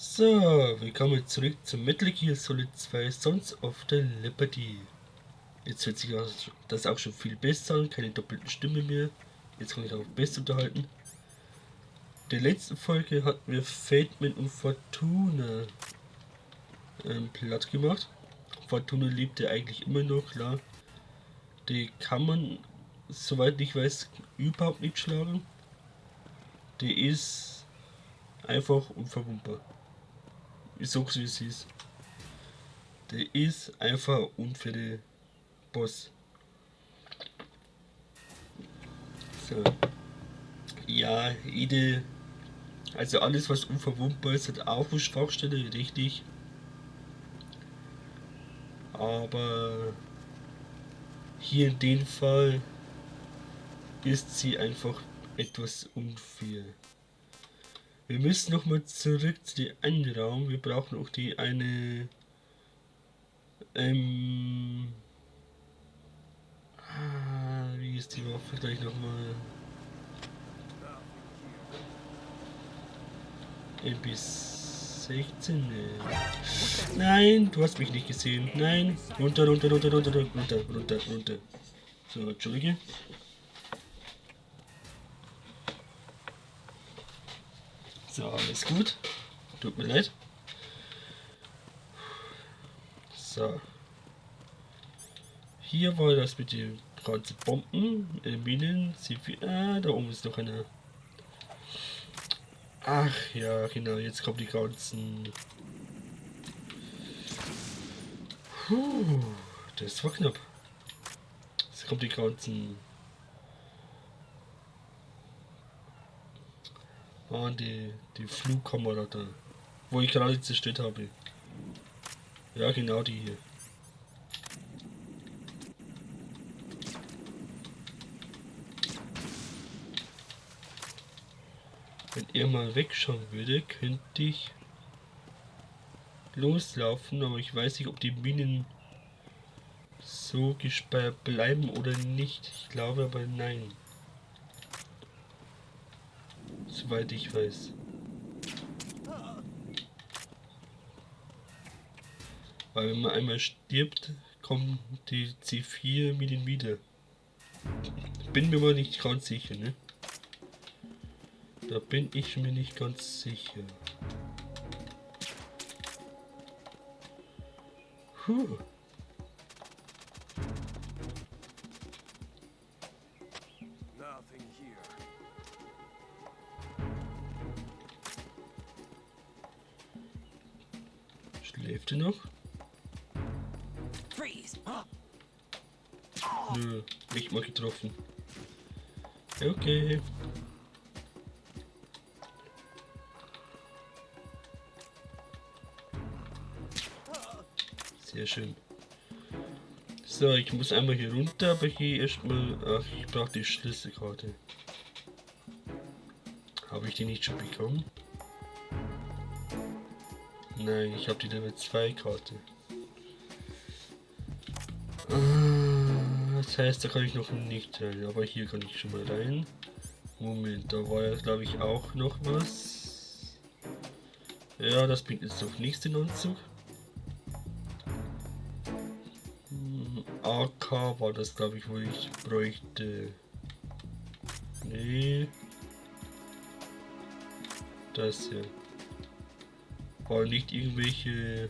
So, willkommen zurück zum Metal Gear Solid 2 Sons of the Liberty. Jetzt hört sich das auch schon viel besser an, keine doppelten Stimme mehr. Jetzt kann ich auch besser unterhalten. In der letzten Folge hatten wir Fatman und Fortuna platt gemacht. Fortuna lebt ja eigentlich immer noch, klar. Die kann man, soweit ich weiß, überhaupt nicht schlagen. Die ist einfach unverwundbar. Ich sag's wie es ist. Der ist einfach unfaire Boss. So. Ja, also alles was unverwundbar ist, hat auch eine Schwachstelle, richtig. Aber hier in dem Fall ist sie einfach etwas unfair. Wir müssen nochmal zurück zu dem einen Raum. Wir brauchen auch die eine wie ist die Waffe gleich nochmal? Bis 16. Nein, du hast mich nicht gesehen. Nein. Runter, runter, runter, runter, runter, runter, runter. So, Entschuldige. So, alles gut. Tut mir leid. So. Hier war das mit den ganzen Bomben, Minen, C4. Da oben ist noch einer. Ach ja, genau, jetzt kommen die ganzen. Das war knapp. Jetzt kommen die ganzen. Die Flugkamera da. Wo ich gerade zerstört habe. Ja, genau die hier. Wenn er mal wegschauen würde, könnte ich loslaufen, aber ich weiß nicht, ob die Minen so gesperrt bleiben oder nicht. Ich glaube aber nein. Soweit ich weiß. Weil wenn man einmal stirbt, kommen die C4 Minen wieder. Bin mir mal nicht ganz sicher, ne? Da bin ich mir nicht ganz sicher. Puh. Schläft er noch? Nö, nicht mal getroffen. Okay. Sehr schön. So, ich muss einmal hier runter, aber hier erstmal. Ach, ich brauche die Schlüsselkarte. Habe ich die nicht schon bekommen? Nein, ich habe die Level 2 Karte. Das heißt, da kann ich noch nicht rein, aber hier kann ich schon mal rein. Moment, da war ja glaube ich auch noch was. Ja, das bringt jetzt noch nichts den Anzug. AK war das glaube ich, wo ich bräuchte. Nee. Das hier. War nicht irgendwelche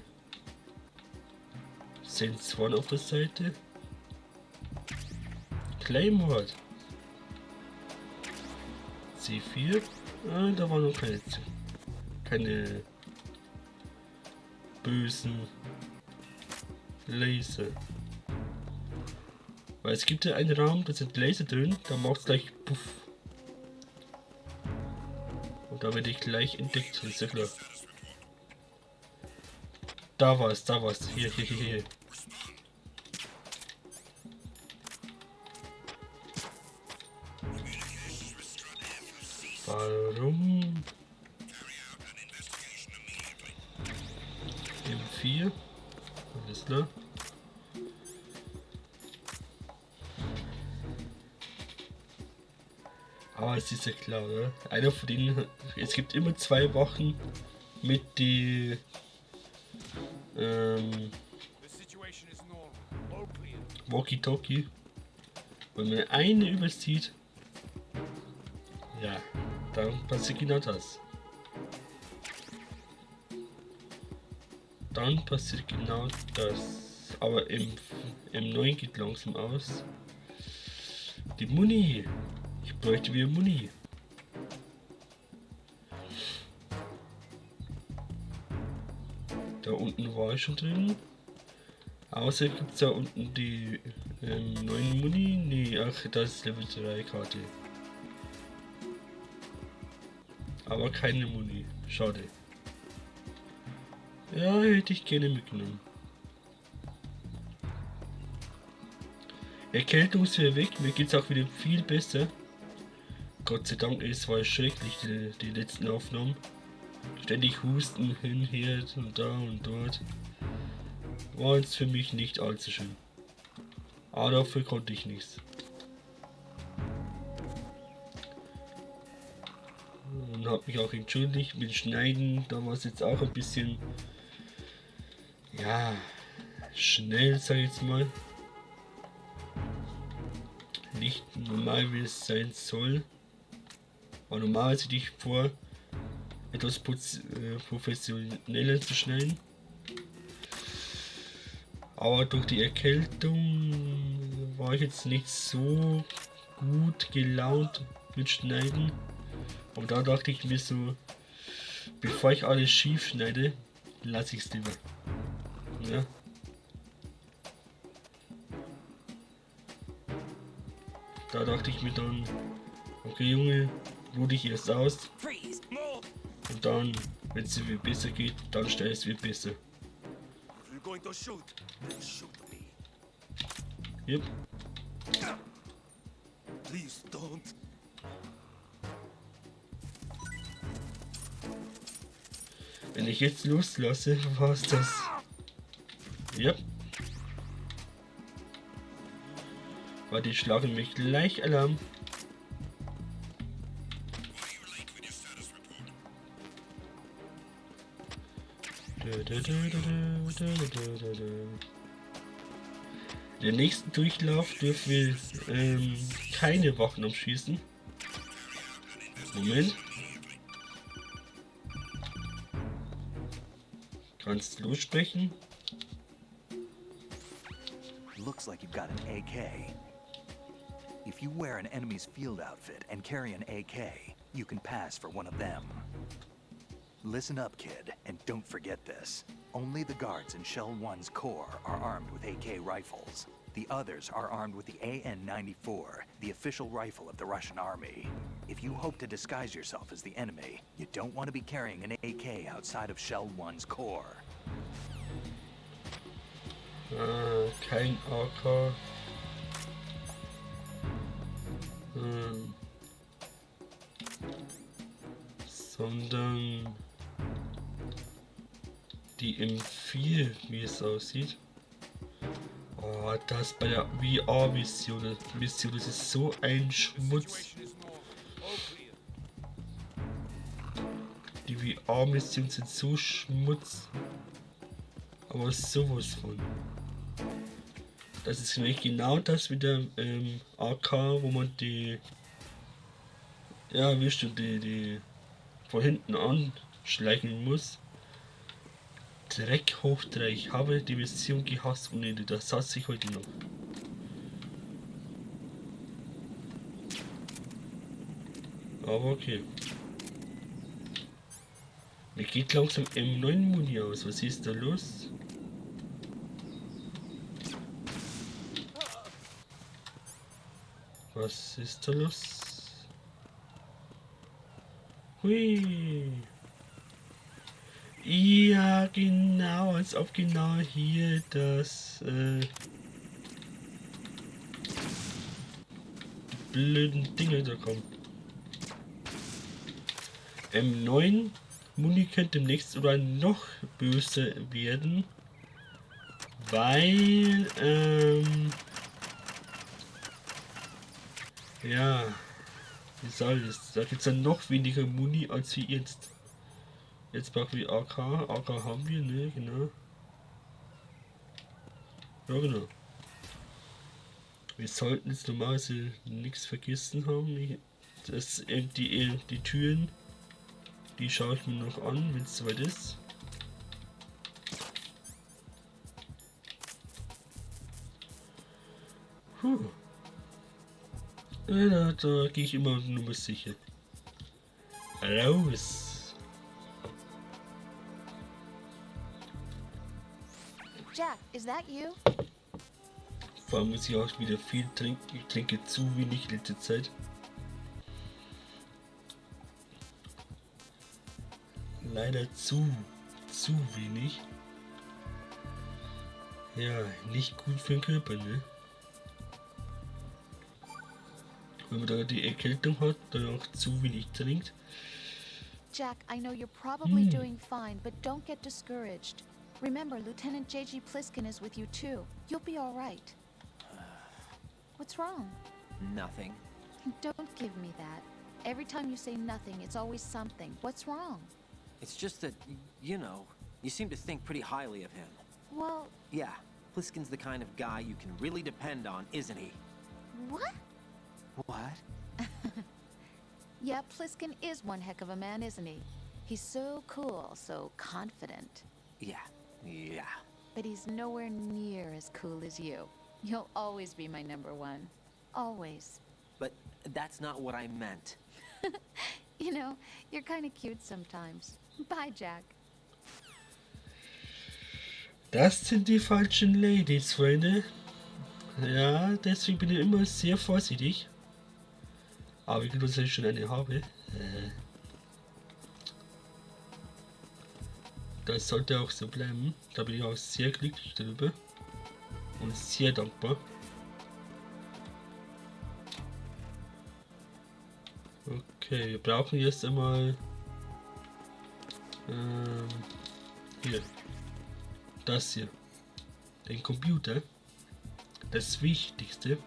Sensoren auf der Seite. Claymore. C4. Ah, da waren noch keine bösen Laser. Weil es gibt ja einen Raum, da sind Laser drin, da macht es gleich Puff. Und da werde ich gleich entdeckt, ist ja klar. Da war's, da war's. Hier, hier, hier, hier. Warum? M4. Alles klar. Aber es ist ja klar, oder? Einer von denen. Es gibt immer zwei Wachen mit die Walkie-Talkie. Wenn man eine übersieht, ja, dann passiert genau das. Dann passiert genau das. Aber im neuen geht langsam aus. Die Muni. Ich bräuchte wieder Muni. Da unten war ich schon drin. Außer gibt es da unten die neuen Muni. Nee, ach, das ist Level 3 Karte. Aber keine Muni. Schade. Ja, hätte ich gerne mitgenommen. Erkältung ist wieder weg. Mir geht es auch wieder viel besser. Gott sei Dank, es war schrecklich, die letzten Aufnahmen. Ständig Husten hin, her und da und dort. War jetzt für mich nicht allzu schön. Aber dafür konnte ich nichts. Und habe mich auch entschuldigt mit Schneiden. Da war es jetzt auch ein bisschen, ja, schnell, sag ich jetzt mal. Nicht normal, wie es sein soll. Aber normal hätte ich vor, etwas professioneller zu schneiden. Aber durch die Erkältung war ich jetzt nicht so gut gelaunt mit Schneiden. Und da dachte ich mir so, bevor ich alles schief schneide, lasse ich es lieber. Ja. Da dachte ich mir dann, okay Junge, ruh dich erst aus. Und dann, wenn es dir besser geht, dann stell es wieder besser. Yep. Please don't. Wenn ich jetzt loslasse, war es das. Yep. War die schlagen mich gleich Alarm. Der nächsten Durchlauf dürfen wir keine Wachen umschießen. Moment. Kannst lossprechen? Looks like you've got an AK. If you wear an enemy's field outfit and carry an AK, you can pass for one of them. Listen up, kid, and don't forget this. Only the guards in Shell 1's Corps are armed with AK rifles. The others are armed with the AN-94, the official rifle of the Russian army. If you hope to disguise yourself as the enemy, you don't want to be carrying an AK outside of Shell 1's Corps. Kein AK. Sondern die M4, wie es aussieht. Oh, das bei der VR-Mission, das ist so ein Schmutz. Die VR-Missionen sind so Schmutz. Aber sowas von. Das ist nämlich genau das mit der AK, wo man die, ja, wisst ihr, die von hinten anschleichen muss. Dreck hoch 3. Ich habe die Mission gehasst und das hasse ich heute noch. Aber okay. Mir geht langsam M9 Muni aus. Was ist da los? Was ist da los? Hui. Ja, genau, als ob genau hier das die blöden Dinge da kommen. M9 Muni könnte demnächst oder noch böser werden, weil ja, wie soll es? Da gibt es dann noch weniger Muni als wie jetzt. Jetzt brauchen wir AK. AK haben wir, ne? Genau. Ja, genau. Wir sollten jetzt normalerweise nichts vergessen haben. Die Türen, die schaue ich mir noch an, wenn es soweit ist. Puh. Ja, da gehe ich immer nur sicher. Raus! Jack, is that you? Vor allem muss ich auch wieder viel trinken. Ich trinke zu wenig in letzter Zeit. Leider zu wenig. Ja, nicht gut für den Körper, ne? Wenn man da die Erkältung hat, dann auch zu wenig trinkt. Jack, I know you're probably doing fine, but don't get discouraged. Remember, Lieutenant J.G. Pliskin is with you too. You'll be all right. What's wrong? Nothing. Don't give me that. Every time you say nothing, it's always something. What's wrong? It's just that, you know, you seem to think pretty highly of him. Well, Yeah, Pliskin's the kind of guy you can really depend on, isn't he? what? What? Yeah, Pliskin is one heck of a man, isn't he? He's so cool, so confident. Yeah. But he's nowhere near as cool as you. You'll always be my number one. Always. But that's not what I meant. You know, you're kind of cute sometimes. Bye, Jack. Das sind die falschen Ladies, Freunde. Ja, deswegen bin ich immer sehr vorsichtig. Aber wie gut, dass ich schon eine habe. Das sollte auch so bleiben. Da bin ich auch sehr glücklich darüber. Und sehr dankbar. Okay, wir brauchen jetzt einmal hier. Das hier. Den Computer. Das Wichtigste.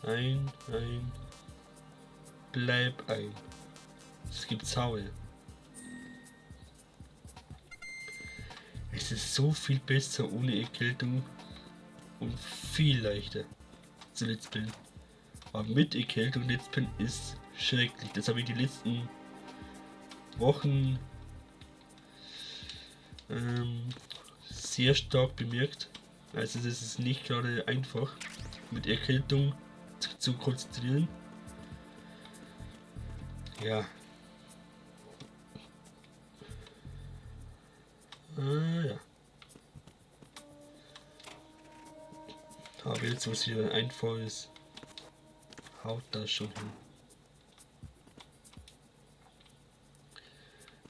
Ein. Bleib ein. Es gibt Zaue. Es ist so viel besser ohne Erkältung und viel leichter zu letzten. Aber mit Erkältung letzten ist schrecklich. Das habe ich die letzten Wochen sehr stark bemerkt. Also es ist nicht gerade einfach, mit Erkältung zu konzentrieren. Ja. Ja. Aber jetzt, was hier einfach ist, haut das schon hin.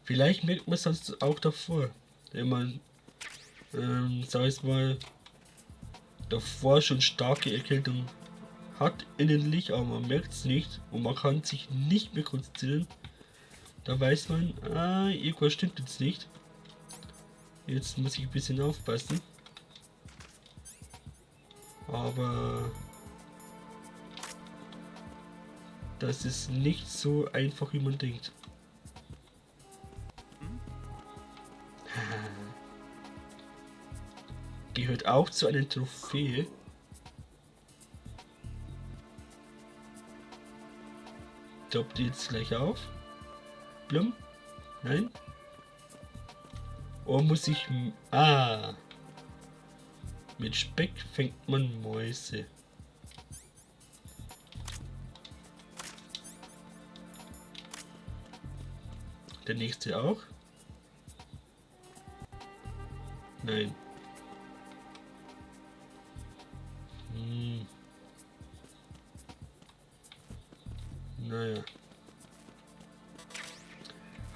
Vielleicht merkt man es sonst auch davor, wenn man, sei es mal, davor schon starke Erkältung hat innerlich, aber man merkt es nicht und man kann sich nicht mehr konzentrieren. Da weiß man, irgendwas stimmt jetzt nicht. Jetzt muss ich ein bisschen aufpassen. Aber das ist nicht so einfach, wie man denkt. Gehört auch zu einer Trophäe. Droppt die jetzt gleich auf? Blum? Nein? Oh, muss ich... Mit Speck fängt man Mäuse. Der nächste auch? Nein. Naja.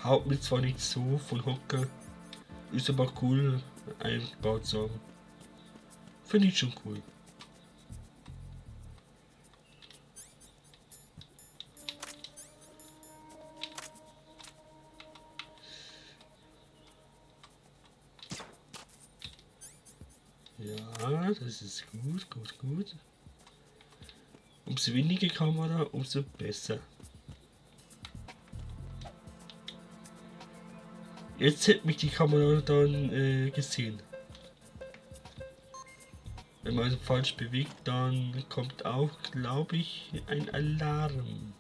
Haut mir zwar nicht so von Hocker, ist aber cool eingebaut zu haben. Finde ich schon cool. Ja, das ist gut. Umso weniger Kamera, umso besser. Jetzt hätte mich die Kamera dann gesehen. Wenn man falsch bewegt, dann kommt auch, glaube ich, ein Alarm.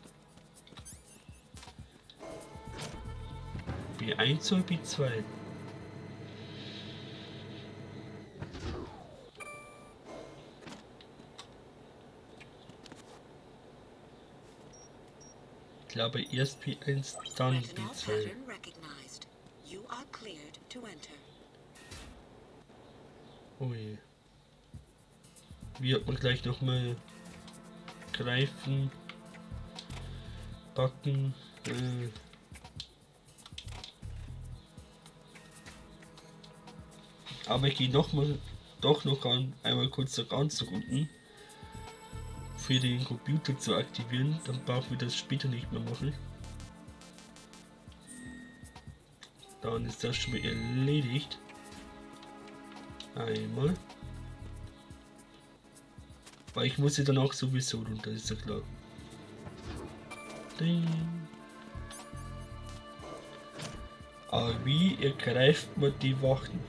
B1 oder B2? Ich glaube erst B1, dann B2. Oh je. Wird man gleich nochmal greifen, backen. Aber ich gehe doch noch einmal kurz ganz unten für den Computer zu aktivieren, dann brauchen wir das später nicht mehr machen. Dann ist das schon mal erledigt. Einmal. Weil ich muss ja dann auch sowieso runter, ist ja klar. Ding. Aber wie ergreift man die Wachen?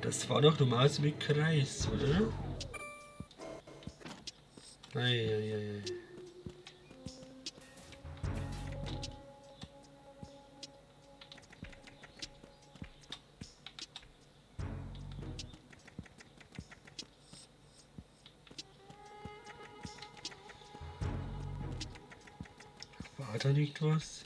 Das war doch normalerweise mit Kreis, oder? Eieiei. War da nicht was?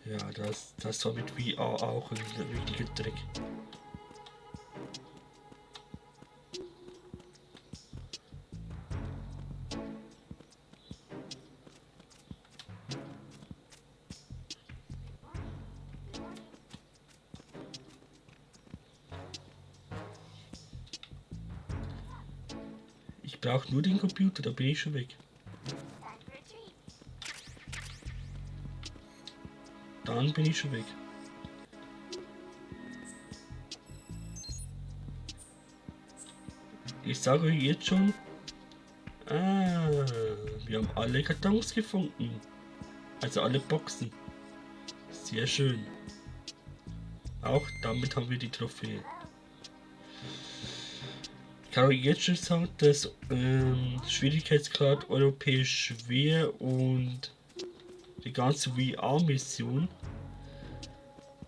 Ja, das war mit VR auch ein richtiger Trick. Ich brauche nur den Computer, da bin ich schon weg. Dann bin ich schon weg. Ich sage euch jetzt schon, wir haben alle Kartons gefunden. Also alle Boxen. Sehr schön. Auch damit haben wir die Trophäe. Ich kann euch jetzt schon sagen, dass Schwierigkeitsgrad europäisch schwer und die ganze VR-Mission,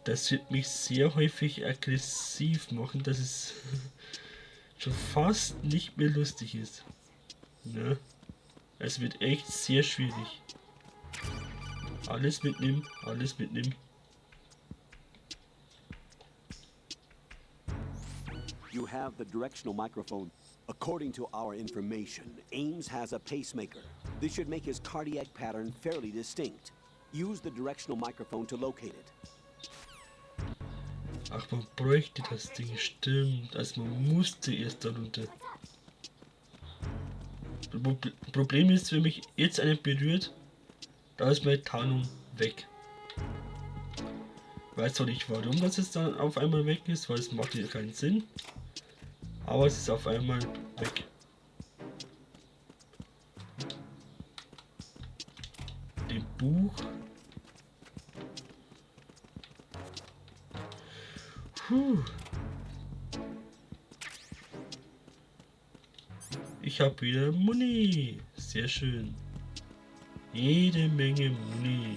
das wird mich sehr häufig aggressiv machen, dass es schon fast nicht mehr lustig ist. Ne? Es wird echt sehr schwierig. Alles mitnehmen, alles mitnehmen. You have the directional microphone. According to our information, Ames has a pacemaker. This should make his cardiac pattern fairly distinct. Use the directional microphone to locate it. Ach, man bräuchte das Ding, stimmt. Also man musste erst darunter. Problem ist, wenn mich jetzt einer berührt, da ist meine Tarnung weg. Weiß zwar nicht warum das jetzt dann auf einmal weg ist, weil es macht ja keinen Sinn. Aber es ist auf einmal weg. Dem Buch. Ich habe wieder Muni. Sehr schön. Jede Menge Muni.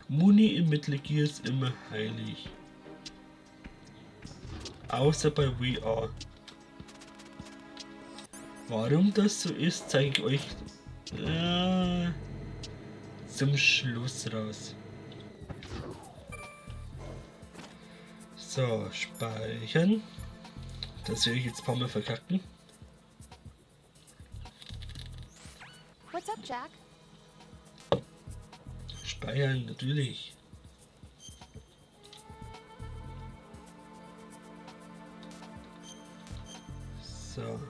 Muni im Metal Gear ist immer heilig. Außer bei VR. Warum das so ist, zeige ich euch zum Schluss raus. So, speichern. Das werde ich jetzt ein paar Mal verkacken. What's up, Jack? Speichern, natürlich. So.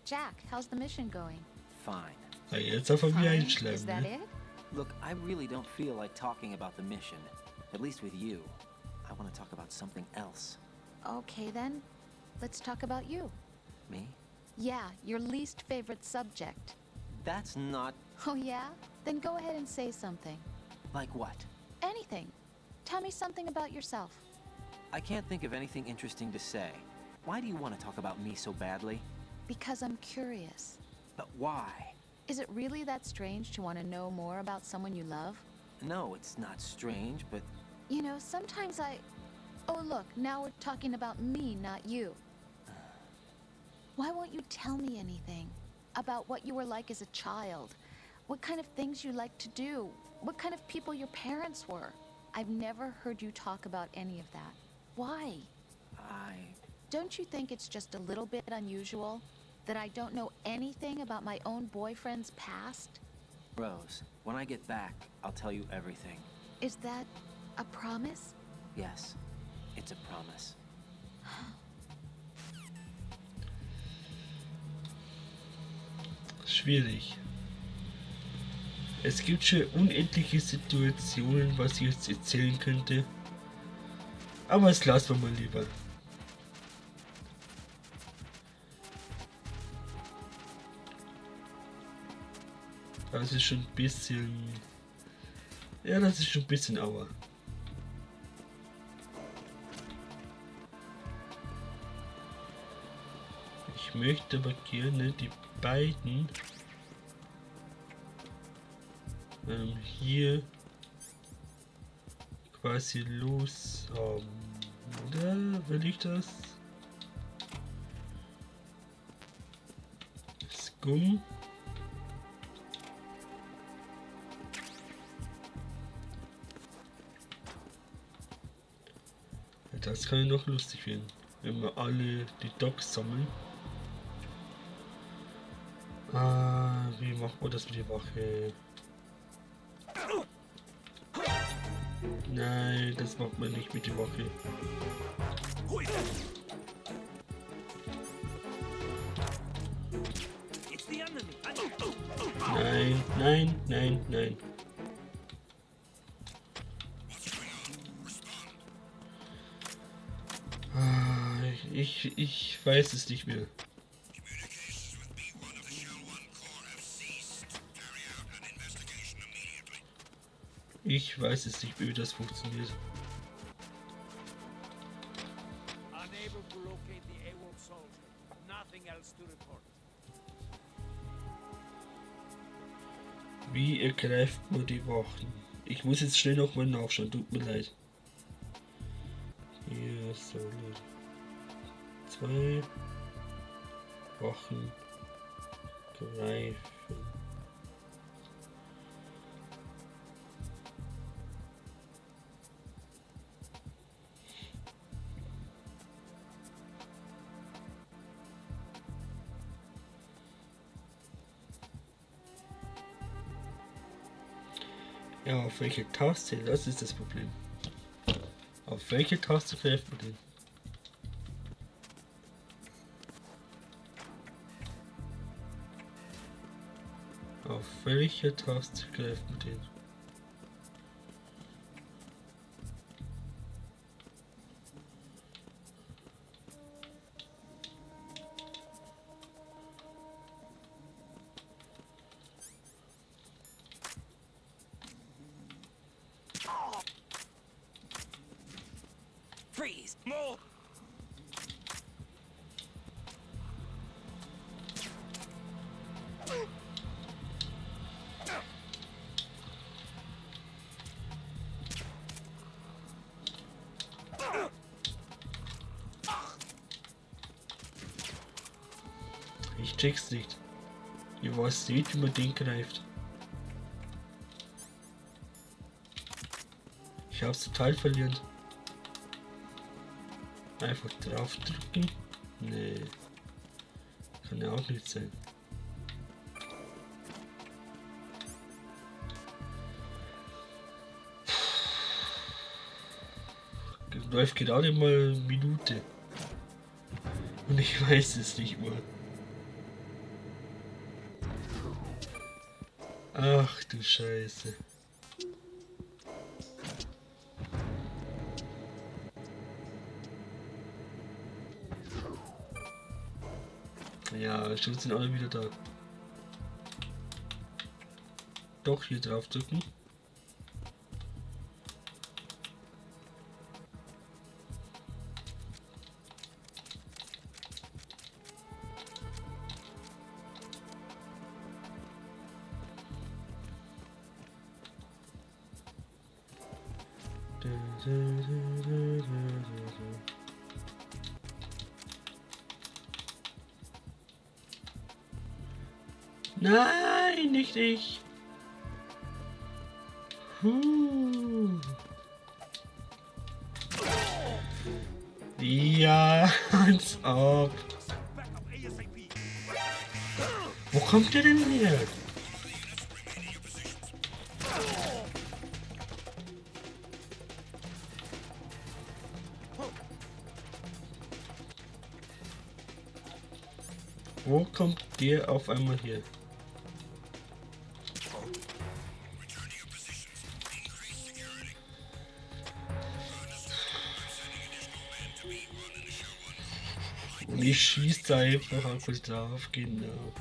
Jack, how's the mission going? Fine. Ja, jetzt auf mir Fine? einschlagen, Is that ne? it? Look, I really don't feel like talking about the mission. At least with you. I want to talk about something else. Okay then, let's talk about you. Me? Yeah, your least favorite subject. That's not... Oh yeah? Then go ahead and say something. Like what? Anything. Tell me something about yourself. I can't think of anything interesting to say. Why do you want to talk about me so badly? Because I'm curious. But why? Is it really that strange to want to know more about someone you love? No, it's not strange, but... You know, sometimes I... Oh look, now we're talking about me, not you. Why won't you tell me anything? About what you were like as a child? What kind of things you liked to do? What kind of people your parents were? I've never heard you talk about any of that. Why? Don't you think it's just a little bit unusual that I don't know anything about my own boyfriend's past? Rose, when I get back, I'll tell you everything. Is that a promise? Yes, it's a promise. Schwierig. Es gibt schon unendliche Situationen, was ich jetzt erzählen könnte. Aber es lassen wir mal lieber. Das ist schon ein bisschen... Ja, das ist schon ein bisschen Aua. Ich möchte aber gerne die beiden hier quasi los haben. Oder will ich das? Skum. Das kann ja noch lustig werden, wenn wir alle die Dogs sammeln. Wie macht man das mit der Wache? Nein, das macht man nicht mit der Wache. Nein, nein, nein, nein. Ich weiß es nicht mehr. Ich weiß es nicht mehr, wie das funktioniert. Unable to locate the AWOL soldier. Nothing else to report. Wie ergreift man die Wachen? Ich muss jetzt schnell nochmal nachschauen, tut mir leid. Hier sollen 2 Wachen greifen. Ja, auf welche Taste? Das ist das Problem. Auf welche Taste greift man den? Auf welche Taste greift man den? Freeze! More! Ich check's nicht. Ihr wisst nicht, wie man den greift. Ich hab's total verliert. Einfach draufdrücken. Nee. Kann ja auch nicht sein. Läuft gerade mal eine Minute. Und ich weiß es nicht mehr. Ach du Scheiße. Ja, schon sind alle wieder da. Doch, hier drauf drücken. Nein, nicht ich. Ja, als ob. Wo kommt der denn her? Wo kommt der auf einmal hier? Und ich schieße einfach drauf, genau.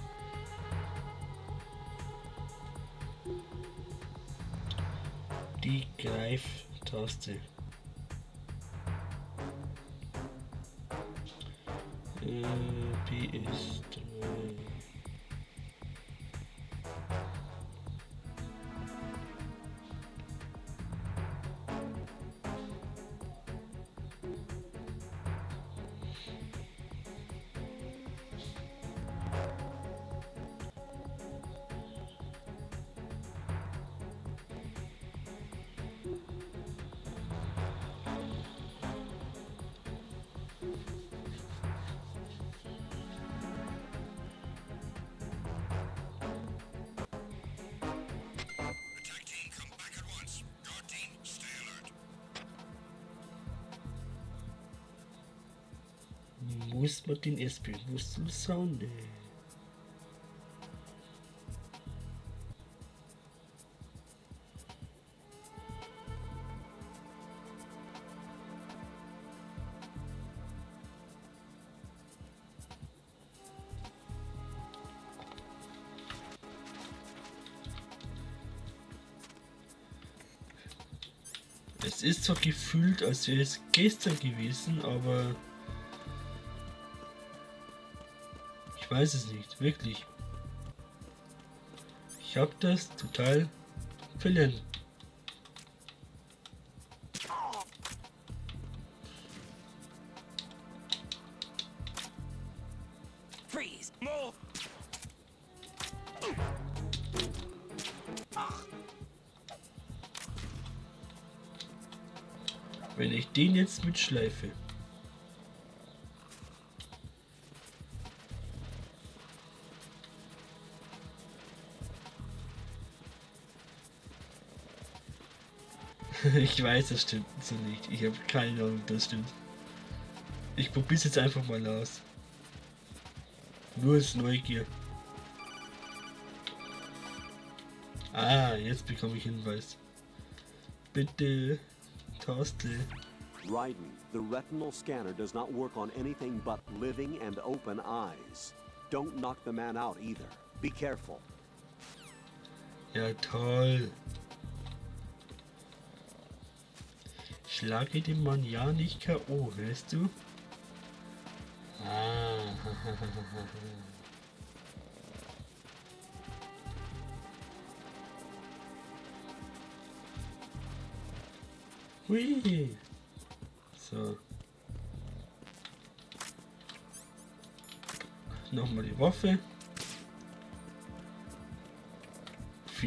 Die Greiftaste. Die ist... Muss man den erst bewusst sein? Nee. Es ist zwar gefühlt, als wäre es gestern gewesen, aber ich weiß es nicht, wirklich. Ich habe das total verlernt. Freeze! Move! Wenn ich den jetzt mitschleife. Ich weiß, das stimmt so nicht. Ich habe keine Ahnung, das stimmt. Ich probiere es jetzt einfach mal aus. Nur als Neugier. Ah, jetzt bekomme ich Hinweis. Bitte, Taste. Ryden, the retinal scanner does not work on anything but living and open eyes. Don't knock the man out either. Be careful. Ja, toll. Schlage den Mann ja nicht K.O., hörst du? Ah. Hui. So. Nochmal die Waffe.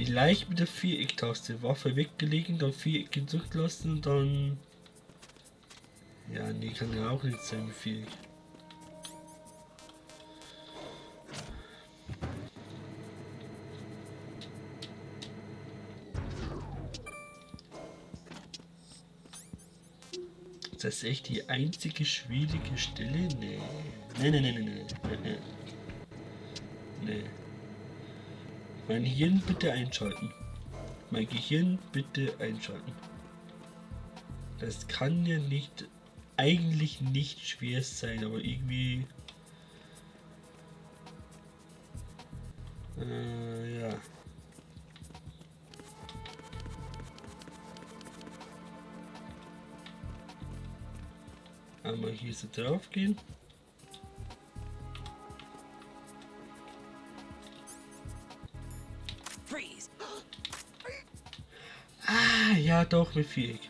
Vielleicht mit der Viereck-Taste. Waffe weggelegen, dann Viereck gedrückt lassen und dann... Ja, nee, kann ja auch nicht sein mit Viereck. Ist das echt die einzige schwierige Stelle? Nee. Nee. Nee. Mein Hirn bitte einschalten. Mein Gehirn bitte einschalten. Das kann ja nicht, eigentlich nicht schwer sein, aber irgendwie... ja. Einmal hier so drauf gehen. Freeze! Ah, ja doch, mit Viereck.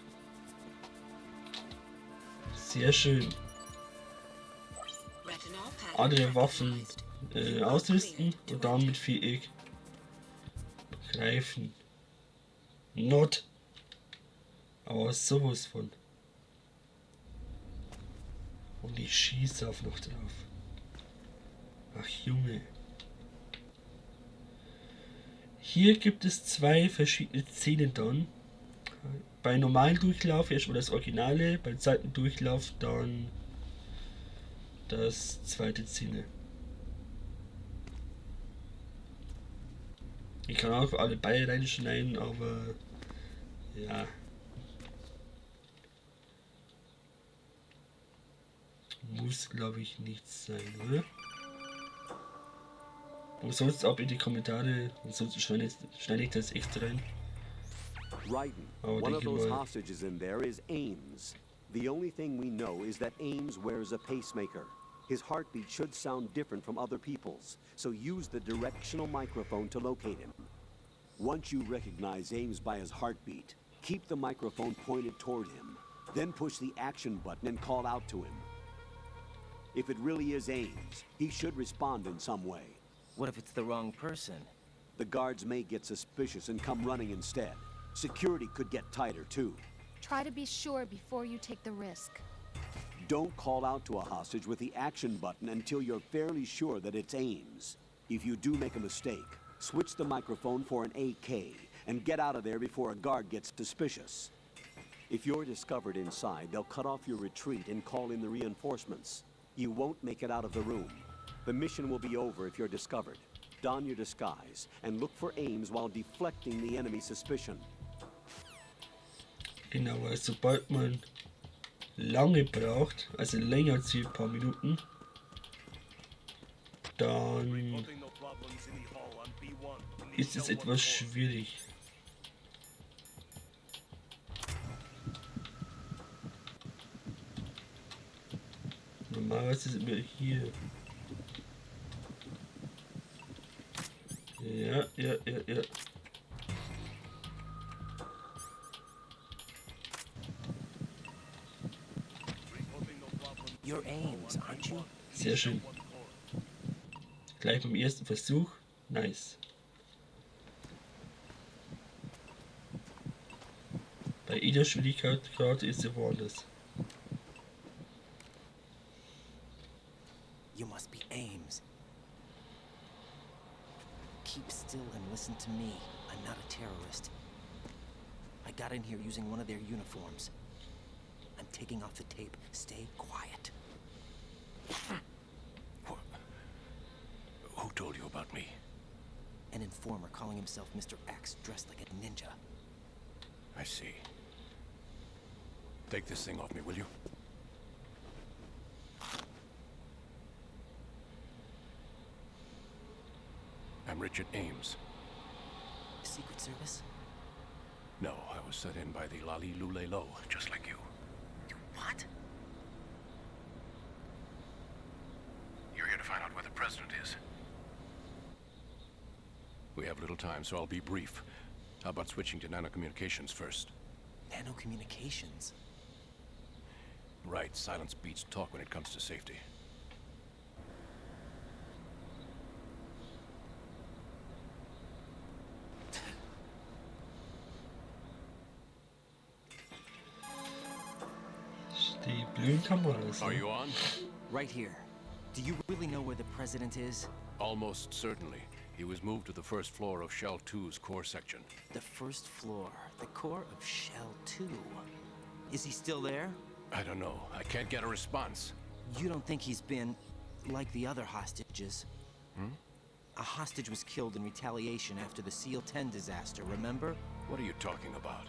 Sehr schön. Andere Waffen ausrüsten und dann mit Viereck greifen. Not. Aber sowas von. Und ich schieße auf noch drauf. Ach Junge. Hier gibt es zwei verschiedene Szenen dann. Bei normalen Durchlauf erstmal das Originale, beim zweiten Durchlauf dann das zweite Szene. Ich kann auch alle beide reinschneiden, aber ja. Muss glaube ich nicht sein, oder? Und sonst ab in die Kommentare und sonst schneide ich das extra rein. Raiden, Oh, one of thank you, those Lord. hostages in there is Ames. The only thing we know is that Ames wears a pacemaker. His heartbeat should sound different from other people's, so use the directional microphone to locate him. Once you recognize Ames by his heartbeat, keep the microphone pointed toward him. Then push the action button and call out to him. If it really is Ames, he should respond in some way. What if it's the wrong person? The guards may get suspicious and come running instead. Security could get tighter too. Try to be sure before you take the risk. Don't call out to a hostage with the action button until you're fairly sure that it's Ames. If you do make a mistake, switch the microphone for an AK and get out of there before a guard gets suspicious. If you're discovered inside, they'll cut off your retreat and call in the reinforcements. You won't make it out of the room. The mission will be over if you're discovered. Don your disguise and look for Ames while deflecting the enemy's suspicion. Genau, weil sobald man lange braucht, also länger als ein paar Minuten, dann ist es etwas schwierig. Normalerweise sind wir hier. Ja. You're Ames, aren't you? Sehr schön. Gleich beim ersten Versuch. Nice. Bei jeder Schwierigkeit gerade ist sie woanders. You must be Ames. Keep still and listen to me. I'm not a terrorist. I got in here using one of their uniforms. I'm taking off the tape. Stay quiet. Who told you about me? An informer calling himself Mr. X, dressed like a ninja. I see. Take this thing off me, will you? I'm Richard Ames. Secret Service? No, I was set in by the Hallöle, just like you. What? You're here to find out where the president is. We have little time, so I'll be brief. How about switching to nanocommunications first? Nanocommunications? Right, silence beats talk when it comes to safety. Die blöden Kameras. Are Ne? you on? Right here. Do you really know where the president is? Almost certainly. He was moved to the first floor of Shell 2's core section. The first floor, the core of Shell 2. Is he still there? I don't know. I can't get a response. You don't think he's been like the other hostages? A hostage was killed in retaliation after the SEAL 10 disaster, remember? What are you talking about?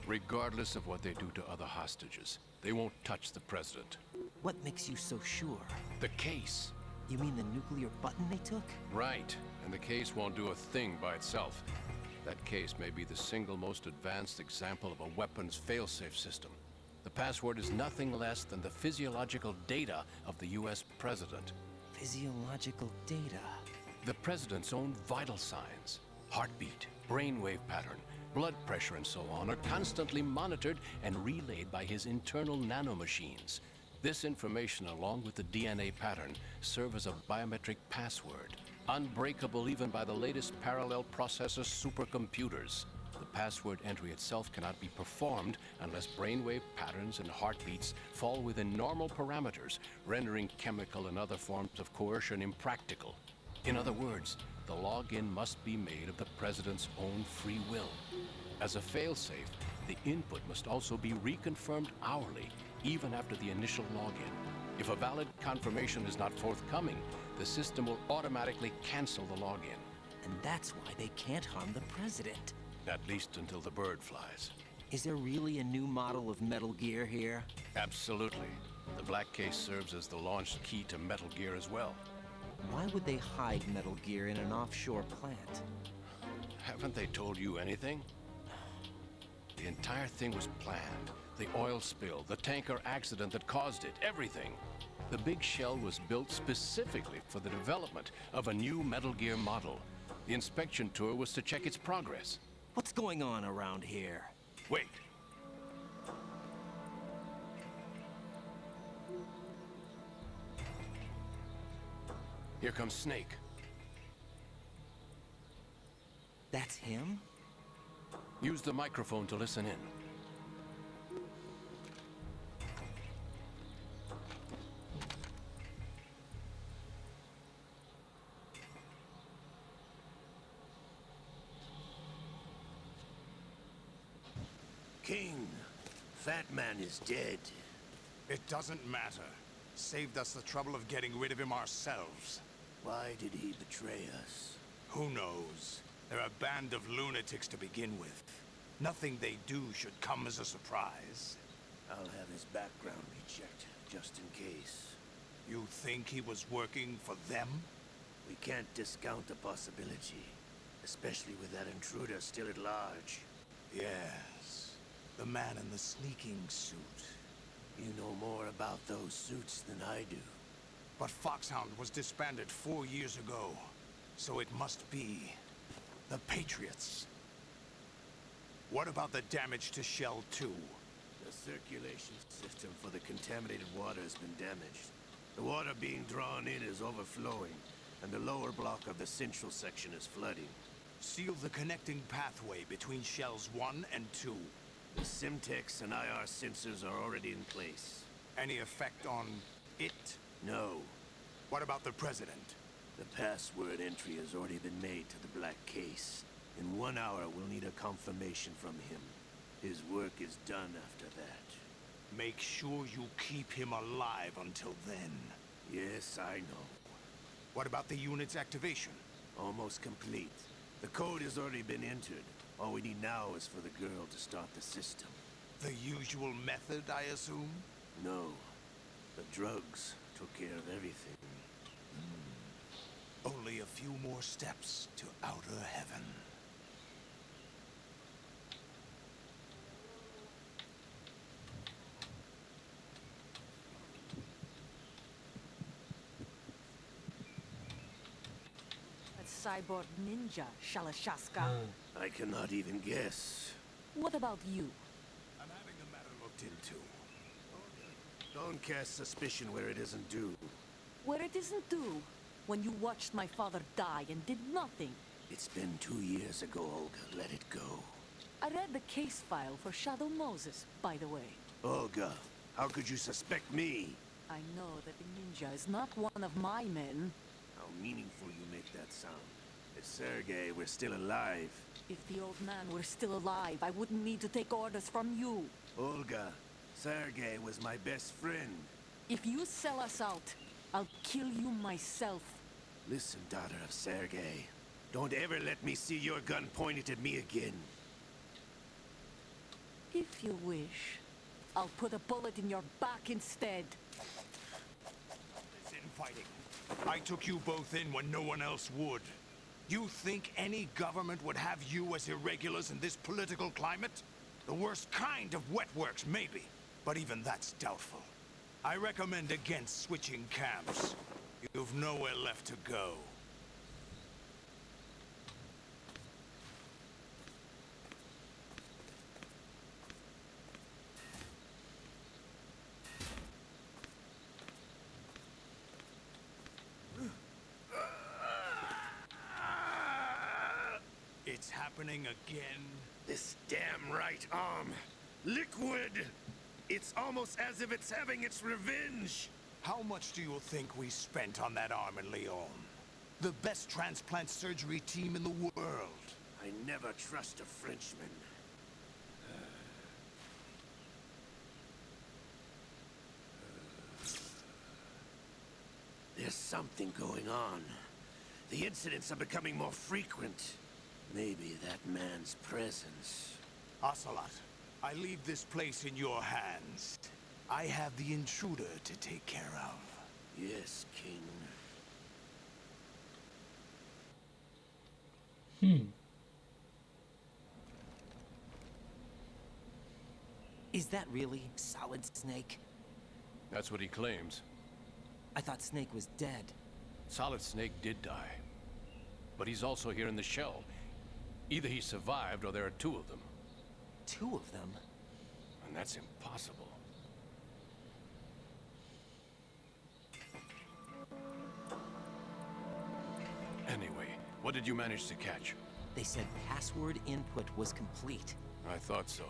Regardless of what they do to other hostages, they won't touch the president. What makes you so sure? The case. You mean the nuclear button they took? Right. And the case won't do a thing by itself. That case may be the single most advanced example of a weapons failsafe system. The password is nothing less than the physiological data of the US president. Physiological data. The president's own vital signs, heartbeat, brainwave pattern, blood pressure, and so on, are constantly monitored and relayed by his internal nanomachines. This information, along with the DNA pattern, serve as a biometric password, unbreakable even by the latest parallel processor supercomputers. The password entry itself cannot be performed unless brainwave patterns and heartbeats fall within normal parameters, rendering chemical and other forms of coercion impractical. In other words, the login must be made of the president's own free will. As a failsafe, the input must also be reconfirmed hourly, even after the initial login. If a valid confirmation is not forthcoming, the system will automatically cancel the login. And that's why they can't harm the president. At least until the bird flies. Is there really a new model of Metal Gear here? Absolutely. The black case serves as the launch key to Metal Gear as well. Why would they hide Metal Gear in an offshore plant? Haven't they told you anything? The entire thing was planned. The oil spill, the tanker accident that caused it, everything. The big shell was built specifically for the development of a new Metal Gear model. The inspection tour was to check its progress. What's going on around here? Wait. Here comes Snake. That's him? Use the microphone to listen in. King, Fat Man is dead. It doesn't matter. Saved us the trouble of getting rid of him ourselves. Why did he betray us? Who knows? They're a band of lunatics to begin with. Nothing they do should come as a surprise. I'll have his background rechecked, just in case. You think he was working for them? We can't discount the possibility, especially with that intruder still at large. Yes. The man in the sneaking suit. You know more about those suits than I do. But Foxhound was disbanded 4 years ago. So it must be the Patriots. What about the damage to Shell 2? The circulation system for the contaminated water has been damaged. The water being drawn in is overflowing, and the lower block of the central section is flooding. Seal the connecting pathway between Shells 1 and 2. The Simtex and IR sensors are already in place. Any effect on it? No. What about the President? The password entry has already been made to the black case. In 1 hour, we'll need a confirmation from him. His work is done after that. Make sure you keep him alive until then. Yes, I know. What about the unit's activation? Almost complete. The code has already been entered. All we need now is for the girl to start the system. The usual method, I assume? No. The drugs took care of everything. Only a few more steps to outer heaven. Cyborg ninja, Shalashaska. I cannot even guess. What about you? I'm having the matter looked into. Don't cast suspicion where it isn't due. Where it isn't due, when you watched my father die and did nothing. It's been 2 years ago, Olga. Let it go. I read the case file for Shadow Moses, by the way. Olga, how could you suspect me? I know that the ninja is not one of my men. How meaningful you make that sound. If Sergei were still alive... If the old man were still alive, I wouldn't need to take orders from you. Olga, Sergei was my best friend. If you sell us out, I'll kill you myself. Listen, daughter of Sergei. Don't ever let me see your gun pointed at me again. If you wish, I'll put a bullet in your back instead. This infighting. I took you both in when no one else would. You think any government would have you as irregulars in this political climate? The worst kind of wet works, maybe. But even that's doubtful. I recommend against switching camps. You've nowhere left to go. It's happening again. This damn right arm. Liquid! It's almost as if it's having its revenge. How much do you think we spent on that arm in Lyon? The best transplant surgery team in the world. I never trust a Frenchman. There's something going on. The incidents are becoming more frequent. Maybe that man's presence. Ocelot, I leave this place in your hands. I have the intruder to take care of. Yes, King. Is that really Solid Snake? That's what he claims. I thought Snake was dead. Solid Snake did die. But he's also here in the shell. Either he survived or there are two of them. Two of them? And that's impossible. Anyway, what did you manage to catch? They said password input was complete. I thought so.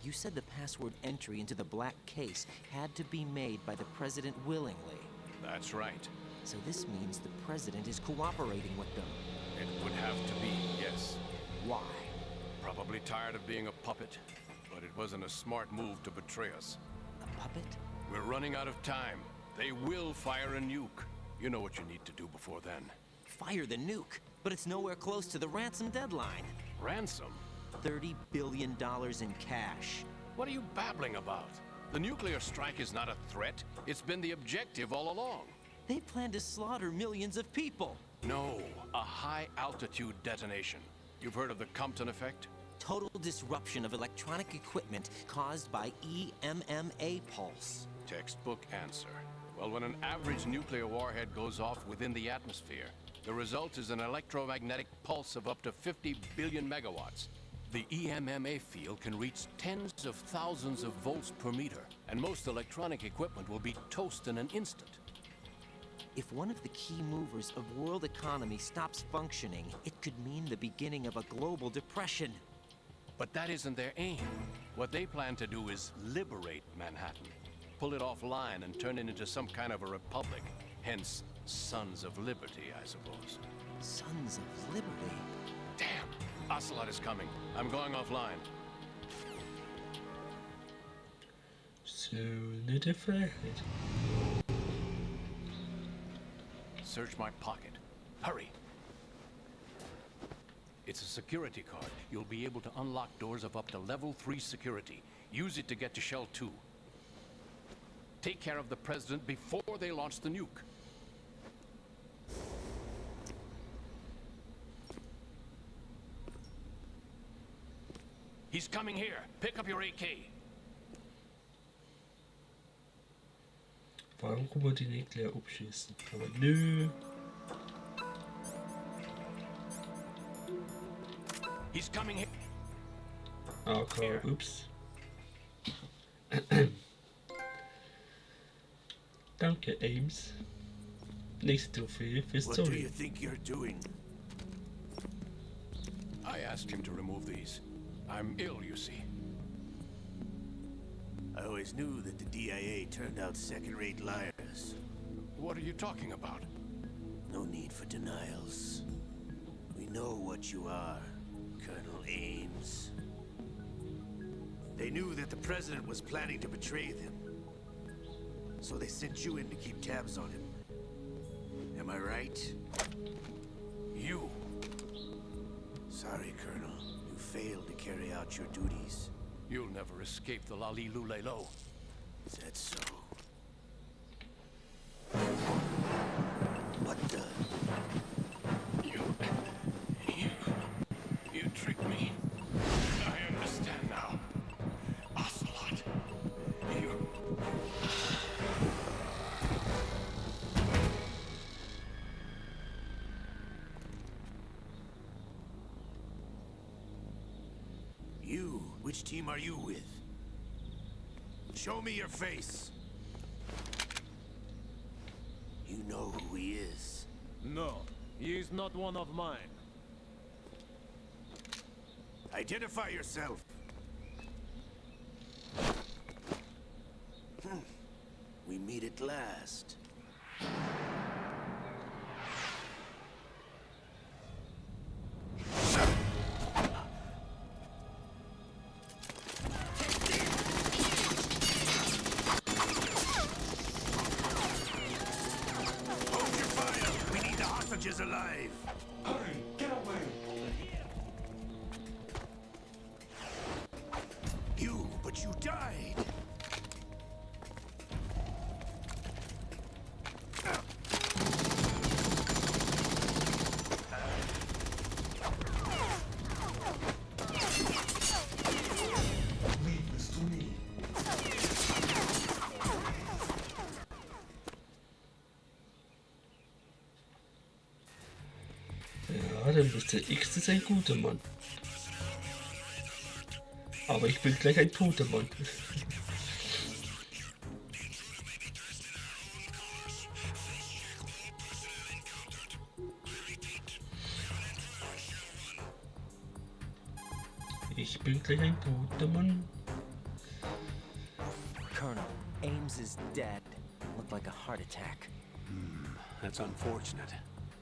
You said the password entry into the black case had to be made by the president willingly. That's right. So this means the president is cooperating with them. It would have to be, yes. Why? Probably tired of being a puppet, but it wasn't a smart move to betray us. A puppet? We're running out of time. They will fire a nuke. You know what you need to do before then. Fire the nuke, but it's nowhere close to the ransom deadline. Ransom? $30 billion in cash. What are you babbling about? The nuclear strike is not a threat. It's been the objective all along. They plan to slaughter millions of people. No, a high-altitude detonation. You've heard of the Compton effect? Total disruption of electronic equipment caused by EMMA pulse. Textbook answer. Well, when an average nuclear warhead goes off within the atmosphere, the result is an electromagnetic pulse of up to 50 billion megawatts. The EMMA field can reach tens of thousands of volts per meter, and most electronic equipment will be toast in an instant. If one of the key movers of world economy stops functioning, it could mean the beginning of a global depression. But that isn't their aim. What they plan to do is liberate Manhattan, pull it offline and turn it into some kind of a republic. Hence, Sons of Liberty, I suppose. Sons of Liberty? Damn! Ocelot is coming. I'm going offline. Söhne der Freiheit. Search my pocket. Hurry! It's a security card. You'll be able to unlock doors of up to level 3 security. Use it to get to Shell 2. Take care of the president before they launch the nuke. He's coming here. Pick up your AK. Warum kann man die nicht gleich abschießen? Aber nö. He's coming here. Okay, ups. Danke, Ames. Nächste Trophäe für What do Story. you think you're doing? I asked him to remove these. I'm ill, you see. I always always knew that the DIA turned out second-rate liars. What are you talking about? No need for denials. We know what you are, Colonel Ames. They knew that the president was planning to betray them. So they sent you in to keep tabs on him. Am I right? You. Sorry, Colonel. You failed to carry out your duties. You'll never escape the Lalilulelo. Is that so? What the? You tricked me. I understand now. Ocelot. You... You? Which team are you with? Show me your face. You know who he is. No, he is not one of mine. Identify yourself. We meet at last. Hold your fire! We need the hostages alive! Hurry, get away! But you died! Leave this to me. Ja, dann Mr. X ist ein guter Mann. Aber ich bin gleich ein toter Mann. Ich bin gleich ein toter Mann. Colonel, Ames is dead. Looked like a heart attack. That's unfortunate.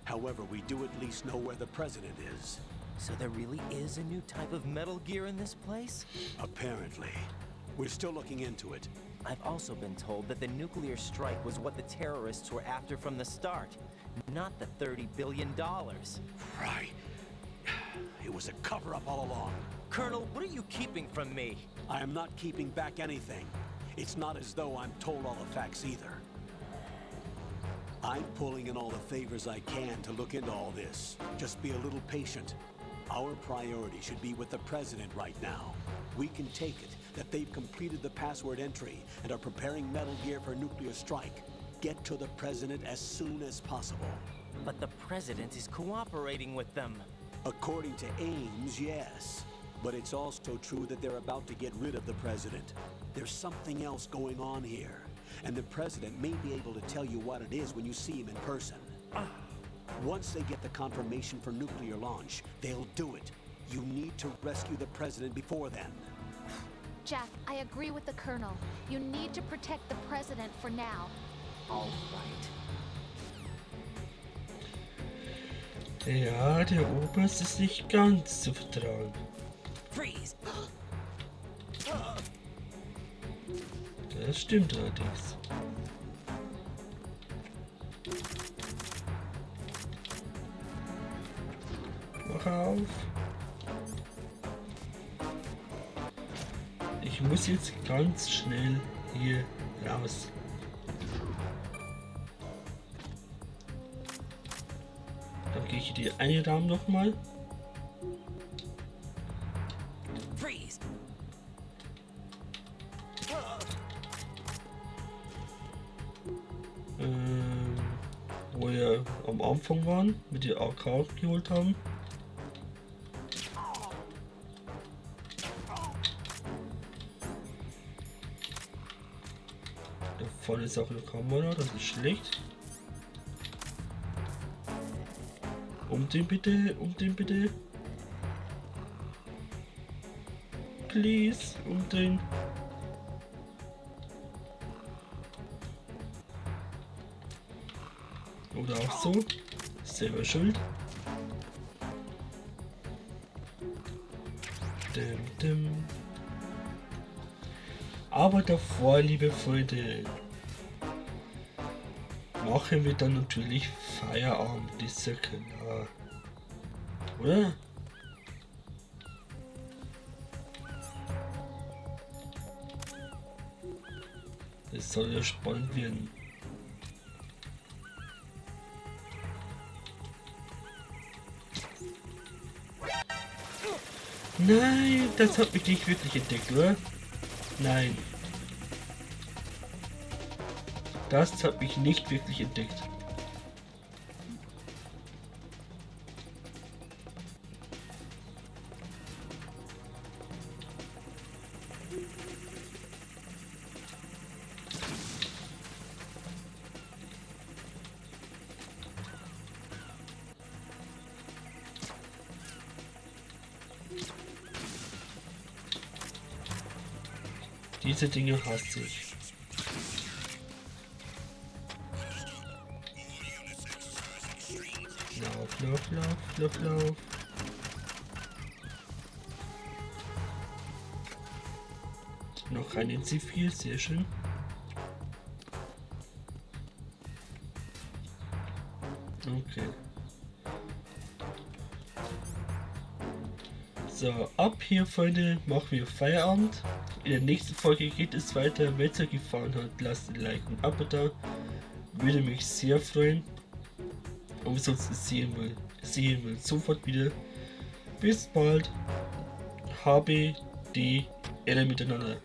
However, we do at least know where the president is. So there really is a new type of Metal Gear in this place? Apparently. We're still looking into it. I've also been told that the nuclear strike was what the terrorists were after from the start, not the $30 billion. Right. It was a cover-up all along. Colonel, what are you keeping from me? I am not keeping back anything. It's not as though I'm told all the facts either. I'm pulling in all the favors I can to look into all this. Just be a little patient. Our priority should be with the president right now. We can take it that they've completed the password entry and are preparing Metal Gear for nuclear strike. Get to the president as soon as possible. But the president is cooperating with them. According to Ames, yes. But it's also true that they're about to get rid of the president. There's something else going on here. And the president may be able to tell you what it is when you see him in person. Once they get the confirmation for nuclear launch, they'll do it. You need to rescue the president before then. Jack, I agree with the Colonel. You need to protect the President for now. All right. Ja, der Oberst ist nicht ganz zu vertrauen. Freeze! Das stimmt allerdings. Mach auf. Ich muss jetzt ganz schnell hier raus. Dann gehe ich in die eine Raum nochmal. Freeze! Wo wir am Anfang waren, mit der AK geholt haben. Da vorne ist auch eine Kamera, das ist schlecht. Um den bitte, um den bitte. Please, um den. Oder auch so. Selber schuld. Dim, dim. Aber davor, liebe Freunde, machen wir dann natürlich Feierabend, ist ja klar. Oder? Es soll ja spannend werden. Nein, das hat mich nicht wirklich entdeckt, oder? Nein. Das hat mich nicht wirklich entdeckt. Diese Dinge hasse ich. Lauf, lauf, lauf, lauf, lauf. Noch einen C4, sehr schön. Okay. So, ab hier, Freunde, machen wir Feierabend. In der nächsten Folge geht es weiter. Wenn es euch gefallen hat, lasst ein Like und ein Abo da. Würde mich sehr freuen. Und sonst sehen wir sofort wieder. Bis bald. Habe die Ehre miteinander.